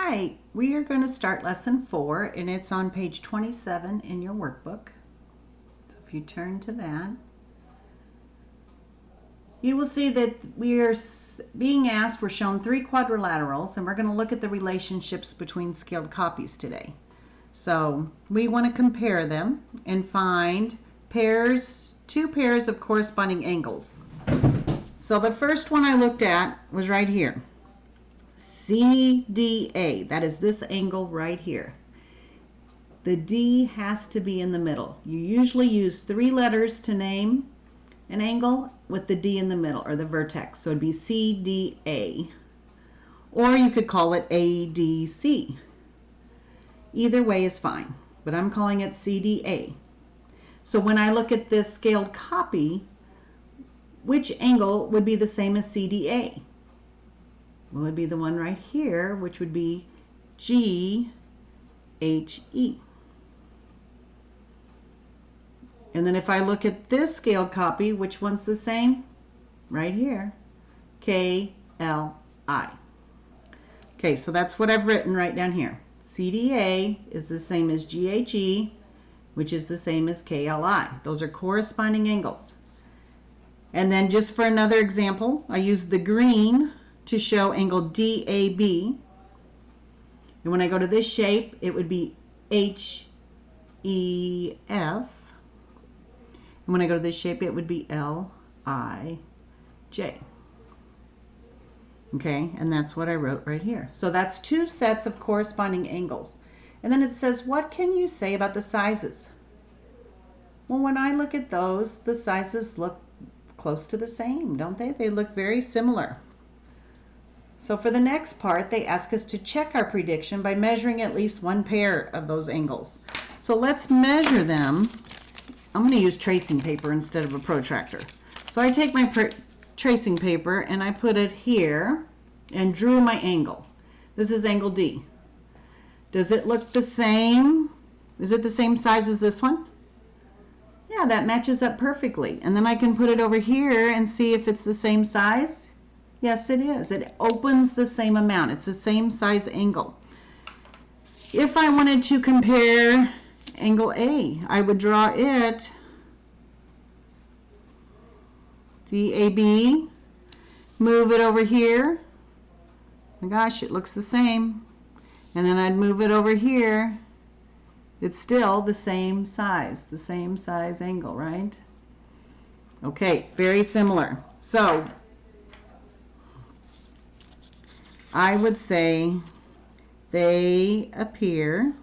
Hi, we are going to start lesson 4 and it's on page 27 in your workbook. So if you turn to that, you will see that we are being asked, we're shown 3 quadrilaterals and we're going to look at the relationships between scaled copies today. So we want to compare them and find two pairs of corresponding angles. So the first one I looked at was right here. CDA, that is this angle right here. The D has to be in the middle. You usually use 3 letters to name an angle with the D in the middle, or the vertex. So it'd be CDA. Or you could call it ADC. Either way is fine, but I'm calling it CDA. So when I look at this scaled copy, which angle would be the same as CDA? Well, it would be the one right here, which would be GHE. And then if I look at this scaled copy, which one's the same? Right here, KLI. Okay, so that's what I've written right down here. CDA is the same as GHE, which is the same as KLI. Those are corresponding angles. And then just for another example, I use the green to show angle DAB. And when I go to this shape, it would be HEF. And when I go to this shape, it would be LIJ. Okay, and that's what I wrote right here. So that's 2 sets of corresponding angles. And then it says, what can you say about the sizes? Well, when I look at those, the sizes look close to the same, don't they? They look very similar. So for the next part, they ask us to check our prediction by measuring at least 1 pair of those angles. So let's measure them. I'm going to use tracing paper instead of a protractor. So I take my tracing paper and I put it here and drew my angle. This is angle D. Does it look the same? Is it the same size as this one? Yeah, that matches up perfectly. And then I can put it over here and see if it's the same size. Yes, it is. It opens the same amount. It's the same size angle. If I wanted to compare angle A, I would draw it DAB, move it over here. My gosh, it looks the same. And then I'd move it over here. It's still the same size angle, right? Okay, very similar. So I would say they appear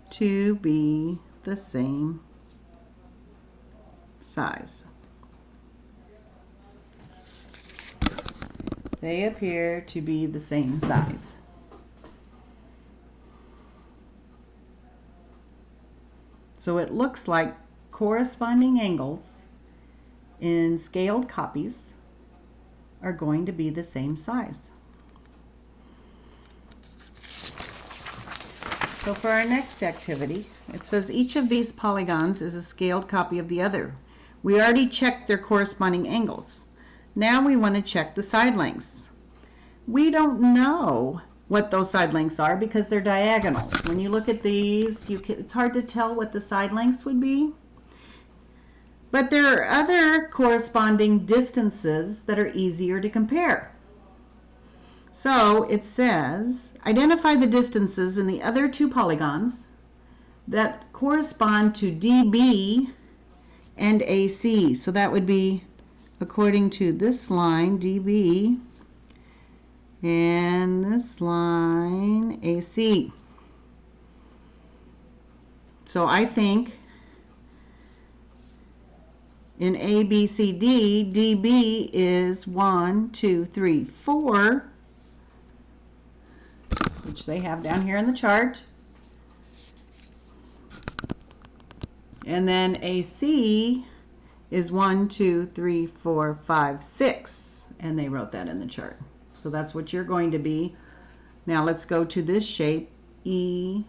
to be the same size. They appear to be the same size. So it looks like corresponding angles in scaled copies are going to be the same size. So for our next activity, it says each of these polygons is a scaled copy of the other. We already checked their corresponding angles. Now we want to check the side lengths. We don't know what those side lengths are because they're diagonals. When you look at these, it's hard to tell what the side lengths would be. But there are other corresponding distances that are easier to compare. So it says, identify the distances in the other 2 polygons that correspond to DB and AC. So that would be according to this line, DB, and this line, AC. So I think in ABCD, DB is 1, 2, 3, 4, which they have down here in the chart. And then AC is 1, 2, 3, 4, 5, 6. And they wrote that in the chart. So that's what you're going to be. Now let's go to this shape, E,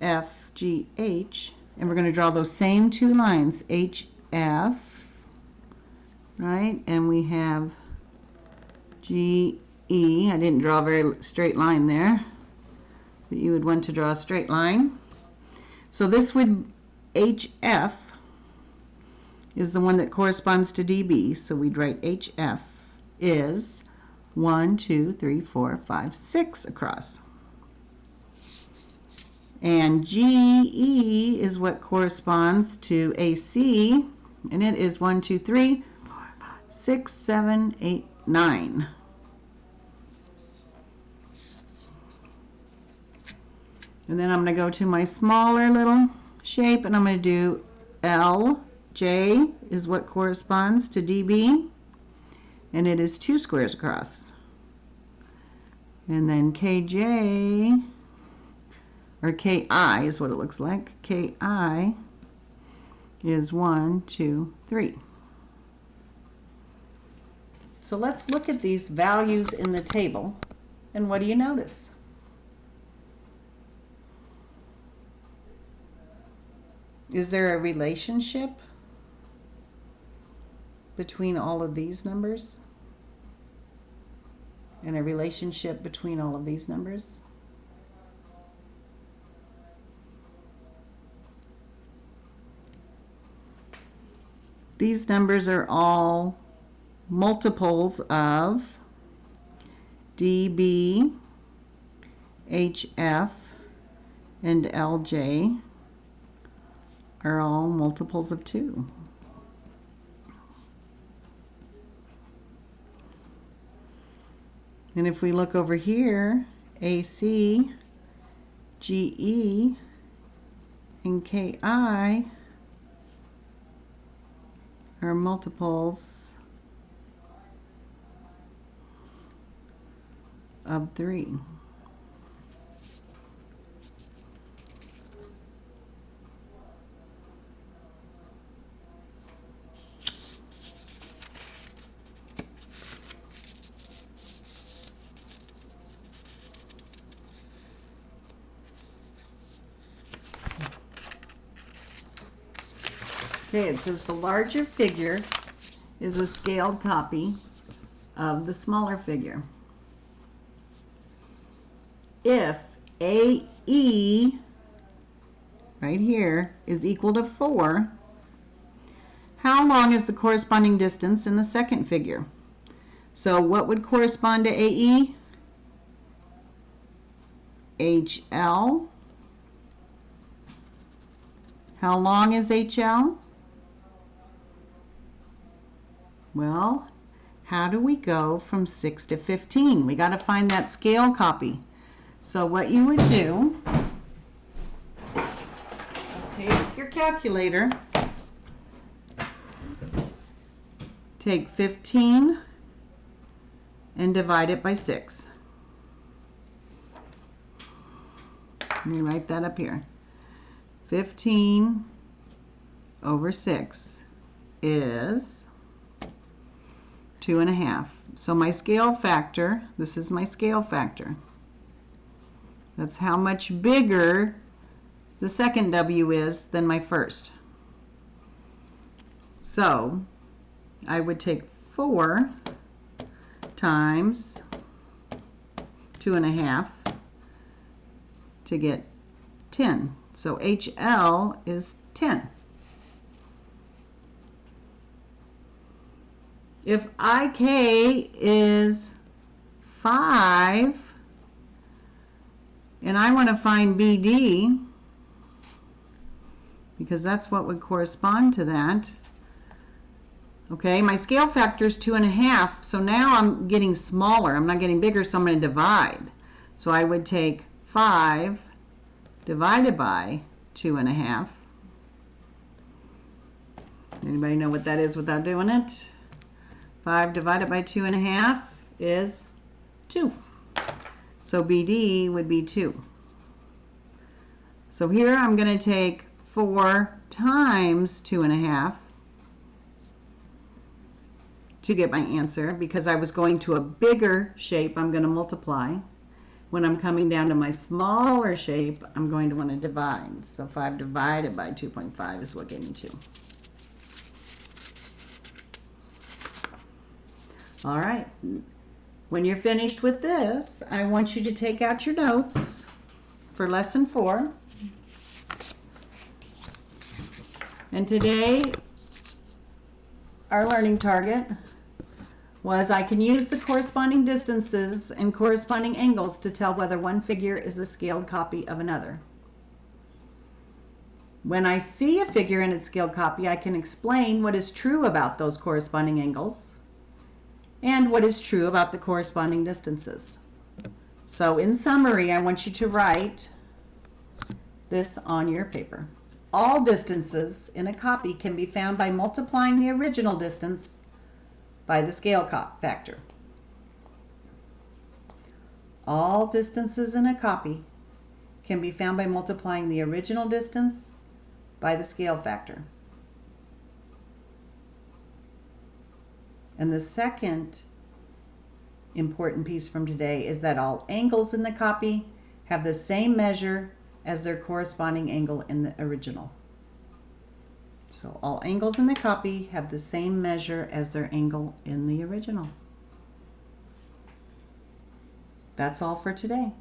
F, G, H. And we're going to draw those same 2 lines, HF, right? And we have GE, I didn't draw a very straight line there, but you would want to draw a straight line. So this would, HF is the one that corresponds to DB, so we'd write HF is 1, 2, 3, 4, 5, 6 across. And GE is what corresponds to AC, and it is 1, 2, 3, 4, 5, 6, 7, 8, 9. And then I'm going to go to my smaller little shape, and I'm going to do LJ is what corresponds to DB, and it is 2 squares across. And then KJ, or KI is what it looks like. KI is 1, 2, 3. So let's look at these values in the table, and what do you notice? Is there a relationship between all of these numbers? And a relationship between all of these numbers? These numbers are all multiples of DB, HF, and LJ are all multiples of 2. And if we look over here, AC, GE, and KI are multiples of 3. Okay, it says the larger figure is a scaled copy of the smaller figure. If AE, right here, is equal to 4, how long is the corresponding distance in the second figure? So what would correspond to AE? HL. How long is HL? Well, how do we go from 6 to 15? We got to find that scale copy. So what you would do is take your calculator, take 15 and divide it by 6. Let me write that up here. 15 over 6 is 2.5. So my scale factor, this is my scale factor. That's how much bigger the second W is than my first. So I would take 4 times 2.5 to get 10. So HL is 10. If IK is 5, and I want to find BD, because that's what would correspond to that. Okay, my scale factor is 2.5, so now I'm getting smaller. I'm not getting bigger, so I'm going to divide. So I would take 5 divided by 2.5. Anybody know what that is without doing it? 5 divided by 2.5 is 2. So BD would be 2. So here I'm going to take 4 times 2.5 to get my answer. Because I was going to a bigger shape, I'm going to multiply. When I'm coming down to my smaller shape, I'm going to want to divide. So 5 divided by 2.5 is what gave me 2. All right. When you're finished with this, I want you to take out your notes for lesson 4. And today, our learning target was I can use the corresponding distances and corresponding angles to tell whether one figure is a scaled copy of another. When I see a figure in its scaled copy, I can explain what is true about those corresponding angles and what is true about the corresponding distances. So in summary, I want you to write this on your paper. All distances in a copy can be found by multiplying the original distance by the scale factor. All distances in a copy can be found by multiplying the original distance by the scale factor. And the second important piece from today is that all angles in the copy have the same measure as their corresponding angle in the original. So all angles in the copy have the same measure as their angle in the original. That's all for today.